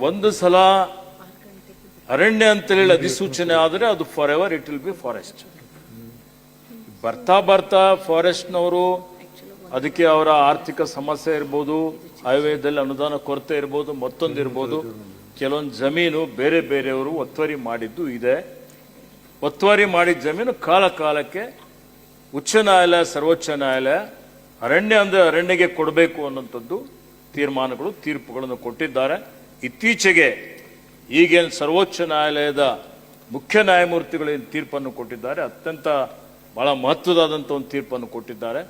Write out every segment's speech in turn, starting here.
ಒಂದು ಸಲ ಅರಣ್ಯ ಅಂತೇಳಿ ಅಧಿಸೂಚನೆ ಆದರೆ ಅದು for ever it will be forest. ಬರ್ತಾ ಬರ್ತಾ ಫಾರೆಸ್ಟ್ನವರು ಅದಕ್ಕೆ ಅವರ ಆರ್ಥಿಕ ಸಮಸ್ಯೆ ಇರ್ಬೋದು, ಹೈವೇದಲ್ಲಿ ಅನುದಾನ ಕೊರತೆ ಇರ್ಬೋದು, ಮತ್ತೊಂದು ಇರ್ಬೋದು, ಕೆಲವೊಂದು ಜಮೀನು ಬೇರೆ ಬೇರೆಯವರು ಒತ್ತುವರಿ ಮಾಡಿದ್ದು ಇದೆ. ಒತ್ತುವರಿ ಮಾಡಿದ ಜಮೀನು ಕಾಲ ಕಾಲಕ್ಕೆ ಉಚ್ಚ ನ್ಯಾಯಾಲಯ, ಸರ್ವೋಚ್ಚ ನ್ಯಾಯಾಲಯ ಅರಣ್ಯ ಅಂದ್ರೆ ಅರಣ್ಯಗೆ ಕೊಡಬೇಕು ಅನ್ನೋಂಥದ್ದು ತೀರ್ಮಾನಗಳು, ತೀರ್ಪುಗಳನ್ನು ಕೊಟ್ಟಿದ್ದಾರೆ. ಇತ್ತೀಚೆಗೆ ಈಗೇನು ಸರ್ವೋಚ್ಚ ನ್ಯಾಯಾಲಯದ ಮುಖ್ಯ ನ್ಯಾಯಮೂರ್ತಿಗಳು ತೀರ್ಪನ್ನು ಕೊಟ್ಟಿದ್ದಾರೆ, ಅತ್ಯಂತ ಬಹಳ ಮಹತ್ವದಾದಂಥ ಒಂದು ತೀರ್ಪನ್ನು ಕೊಟ್ಟಿದ್ದಾರೆ.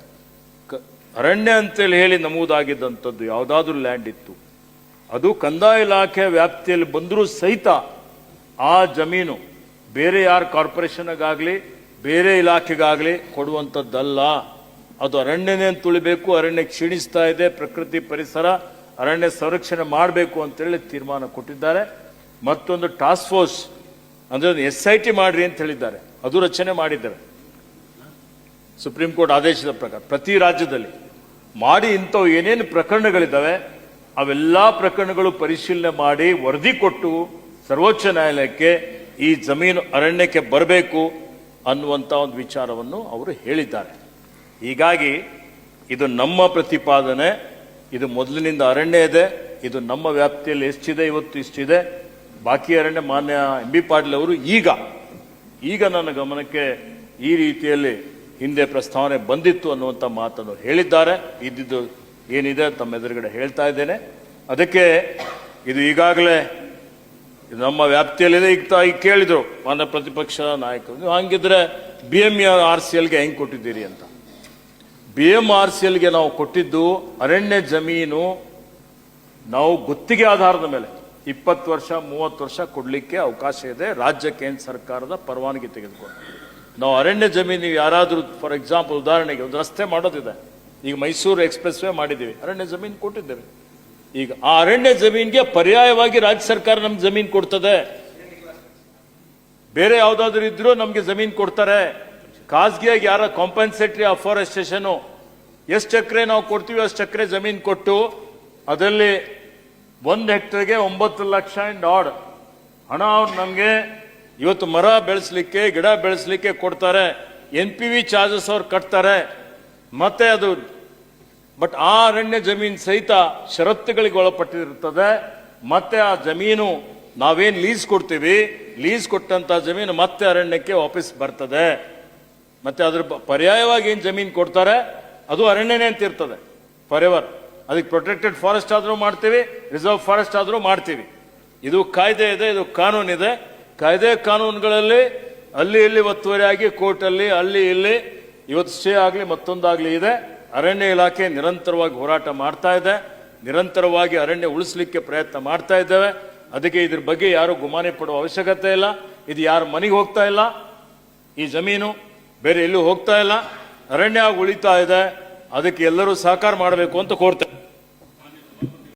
ಅರಣ್ಯ ಅಂತೇಳಿ ಹೇಳಿ ನಮೂದಾಗಿದ್ದಂಥದ್ದು ಯಾವುದಾದ್ರೂ ಲ್ಯಾಂಡ್ ಇತ್ತು, ಅದು ಕಂದಾಯ ಇಲಾಖೆ ವ್ಯಾಪ್ತಿಯಲ್ಲಿ ಬಂದರೂ ಸಹಿತ ಆ ಜಮೀನು ಬೇರೆ ಯಾರ ಕಾರ್ಪೊರೇಷನ್ಗಾಗಲಿ ಬೇರೆ ಇಲಾಖೆಗಾಗಲಿ ಕೊಡುವಂಥದ್ದಲ್ಲ. ಅದು ಅರಣ್ಯನೇ ತುಳಿಬೇಕು, ಅರಣ್ಯ ಕ್ಷೀಣಿಸ್ತಾ ಇದೆ, ಪ್ರಕೃತಿ ಪರಿಸರ ಅರಣ್ಯ ಸಂರಕ್ಷಣೆ ಮಾಡಬೇಕು ಅಂತೇಳಿ ತೀರ್ಮಾನ ಕೊಟ್ಟಿದ್ದಾರೆ. ಮತ್ತೊಂದು ಟಾಸ್ಕ್ ಫೋರ್ಸ್ ಅಂದ್ರೆ SIT ಮಾಡ್ರಿ ಅಂತ ಹೇಳಿದ್ದಾರೆ, ಅದು ರಚನೆ ಮಾಡಿದ್ದಾರೆ ಸುಪ್ರೀಂ ಕೋರ್ಟ್ ಆದೇಶದ ಪ್ರಕಾರ. ಪ್ರತಿ ರಾಜ್ಯದಲ್ಲಿ ಮಾಡಿ ಇಂಥವು ಏನೇನು ಪ್ರಕರಣಗಳಿದ್ದಾವೆ ಅವೆಲ್ಲ ಪ್ರಕರಣಗಳು ಪರಿಶೀಲನೆ ಮಾಡಿ ವರದಿ ಕೊಟ್ಟು ಸರ್ವೋಚ್ಚ ನ್ಯಾಯಾಲಯಕ್ಕೆ ಈ ಜಮೀನು ಅರಣ್ಯಕ್ಕೆ ಬರಬೇಕು ಅನ್ನುವಂಥ ಒಂದು ವಿಚಾರವನ್ನು ಅವರು ಹೇಳಿದ್ದಾರೆ. ಹೀಗಾಗಿ ಇದು ನಮ್ಮ ಪ್ರತಿಪಾದನೆ, ಇದು ಮೊದಲಿನಿಂದ ಅರಣ್ಯ ಇದೆ, ಇದು ನಮ್ಮ ವ್ಯಾಪ್ತಿಯಲ್ಲಿ ಎಷ್ಟಿದೆ, ಇವತ್ತು ಇಷ್ಟಿದೆ. ಬಾಕಿ ಅರಣ್ಯ ಮಾನ್ಯ MB ಪಾಟೀಲ್ ಅವರು ಈಗ ನನ್ನ ಗಮನಕ್ಕೆ ಈ ರೀತಿಯಲ್ಲಿ ಹಿಂದೆ ಪ್ರಸ್ತಾವನೆ ಬಂದಿತ್ತು ಅನ್ನುವಂಥ ಮಾತನ್ನು ಹೇಳಿದ್ದಾರೆ. ಇದ್ದಿದ್ದು ಏನಿದೆ ತಮ್ಮ ಎದುರುಗಡೆ ಹೇಳ್ತಾ ಇದ್ದೇನೆ. ಅದಕ್ಕೆ ಇದು ಈಗಾಗಲೇ ನಮ್ಮ ವ್ಯಾಪ್ತಿಯಲ್ಲಿದೆ. ಈಗ ಕೇಳಿದ್ರು ಮಾನ್ಯ ಪ್ರತಿಪಕ್ಷ ನಾಯಕರು, ನೀವು ಹಂಗಿದ್ರೆ BMRCLಗೆ ಹೆಂಗ್ ಕೊಟ್ಟಿದ್ದೀರಿ ಅಂತ. BMRCLಗೆ ನಾವು ಕೊಟ್ಟಿದ್ದು ಅರಣ್ಯ ಜಮೀನು ನಾವು ಗುತ್ತಿಗೆ ಆಧಾರದ ಮೇಲೆ 20 ವರ್ಷ 30 ವರ್ಷ ಕೊಡ್ಲಿಕ್ಕೆ ಅವಕಾಶ ಇದೆ, ರಾಜ್ಯ ಕೇಂದ್ರ ಸರ್ಕಾರದ ಪರವಾನಗಿ ತೆಗೆದುಕೊಂಡು. ನಾವು ಅರಣ್ಯ ಜಮೀನು ಯಾರಾದರೂ ಫಾರ್ ಎಕ್ಸಾಂಪಲ್ ಉದಾಹರಣೆಗೆ ಒಂದು ರಸ್ತೆ ಮಾಡೋದಿದೆ, ಈಗ ಮೈಸೂರು ಎಕ್ಸ್ಪ್ರೆಸ್ ವೇ ಮಾಡಿದ್ದೀವಿ, ಅರಣ್ಯ ಜಮೀನು ಕೊಟ್ಟಿದ್ದೇವೆ. ಈಗ ಆ ಅರಣ್ಯ ಜಮೀನಿಗೆ ಪರ್ಯಾಯವಾಗಿ ರಾಜ್ಯ ಸರ್ಕಾರ ನಮ್ಗೆ ಜಮೀನು ಕೊಡ್ತದೆ. ಬೇರೆ ಯಾವ್ದಾದ್ರು ಇದ್ರೂ ನಮ್ಗೆ ಜಮೀನು ಕೊಡ್ತಾರೆ. ಖಾಸಗಿಯಾಗಿ ಯಾರ ಕಾಂಪನ್ಸೇಟರಿ ಅಫಾರೆಸ್ಟೇಷನ್ ಎಷ್ಟು ಎಕರೆ ನಾವು ಕೊಡ್ತೀವಿ ಅಷ್ಟು ಎಕರೆ ಜಮೀನು ಕೊಟ್ಟು ಅದರಲ್ಲಿ 1 ಹೆಕ್ಟರ್ಗೆ 9 ಲಕ್ಷ ಆಡ್ ಹಣ ಅವ್ರು ನಮ್ಗೆ ಇವತ್ತು ಮರ ಬೆಳೆಸಲಿಕ್ಕೆ ಗಿಡ ಬೆಳೆಸಲಿಕ್ಕೆ ಕೊಡ್ತಾರೆ. NPV ಚಾರ್ಜಸ್ ಅವ್ರು ಕಟ್ತಾರೆ. ಮತ್ತೆ ಅದು ಬಟ್ ಆ ಅರಣ್ಯ ಜಮೀನು ಸಹಿತ ಷರತ್ತುಗಳಿಗೆ ಒಳಪಟ್ಟಿರುತ್ತದೆ. ಮತ್ತೆ ಆ ಜಮೀನು ನಾವೇನ್ ಲೀಸ್ ಕೊಡ್ತೀವಿ, ಲೀಸ್ ಕೊಟ್ಟಂತ ಜಮೀನು ಮತ್ತೆ ಅರಣ್ಯಕ್ಕೆ ವಾಪಸ್ ಬರ್ತದೆ. ಮತ್ತೆ ಅದ್ರ ಪರ್ಯಾಯವಾಗಿ ಏನ್ ಜಮೀನು ಕೊಡ್ತಾರೆ ಅದು ಅರಣ್ಯನೇ ಅಂತ ಇರ್ತದೆ ಫಾರ್ ಎವರ್. ಅದಕ್ಕೆ ಪ್ರೊಟೆಕ್ಟೆಡ್ ಫಾರೆಸ್ಟ್ ಆದ್ರೂ ಮಾಡ್ತೀವಿ, ರಿಸರ್ವ್ ಫಾರೆಸ್ಟ್ ಆದ್ರೂ ಮಾಡ್ತೀವಿ. ಇದು ಕಾಯ್ದೆ ಇದೆ, ಇದು ಕಾನೂನಿದೆ. ಕಾಯ್ದೆ ಕಾನೂನುಗಳಲ್ಲಿ ಅಲ್ಲಿ ಇಲ್ಲಿ ಒತ್ತುವರಿ ಆಗಿ ಕೋರ್ಟಲ್ಲಿ ಅಲ್ಲಿ ಇಲ್ಲಿ ಇವತ್ತು ಸ್ಟೇ ಆಗಲಿ ಮತ್ತೊಂದಾಗ್ಲಿ ಇದೆ. ಅರಣ್ಯ ಇಲಾಖೆ ನಿರಂತರವಾಗಿ ಹೋರಾಟ ಮಾಡ್ತಾ ಇದೆ, ನಿರಂತರವಾಗಿ ಅರಣ್ಯ ಉಳಿಸಲಿಕ್ಕೆ ಪ್ರಯತ್ನ ಮಾಡ್ತಾ ಇದ್ದೇವೆ. ಅದಕ್ಕೆ ಇದ್ರ ಬಗ್ಗೆ ಯಾರು ಗುಮಾನಿ ಪಡುವ ಅವಶ್ಯಕತೆ ಇಲ್ಲ. ಇದು ಯಾರ ಮನೆಗೆ ಹೋಗ್ತಾ ಇಲ್ಲ, ಈ ಜಮೀನು ಬೇರೆ ಎಲ್ಲೂ ಹೋಗ್ತಾ ಇಲ್ಲ, ಅರಣ್ಯ ಉಳಿತಾ ಇದೆ. ಅದಕ್ಕೆ ಎಲ್ಲರೂ ಸಹಕಾರ ಮಾಡಬೇಕು ಅಂತ ಕೋರ್ತೇವೆ.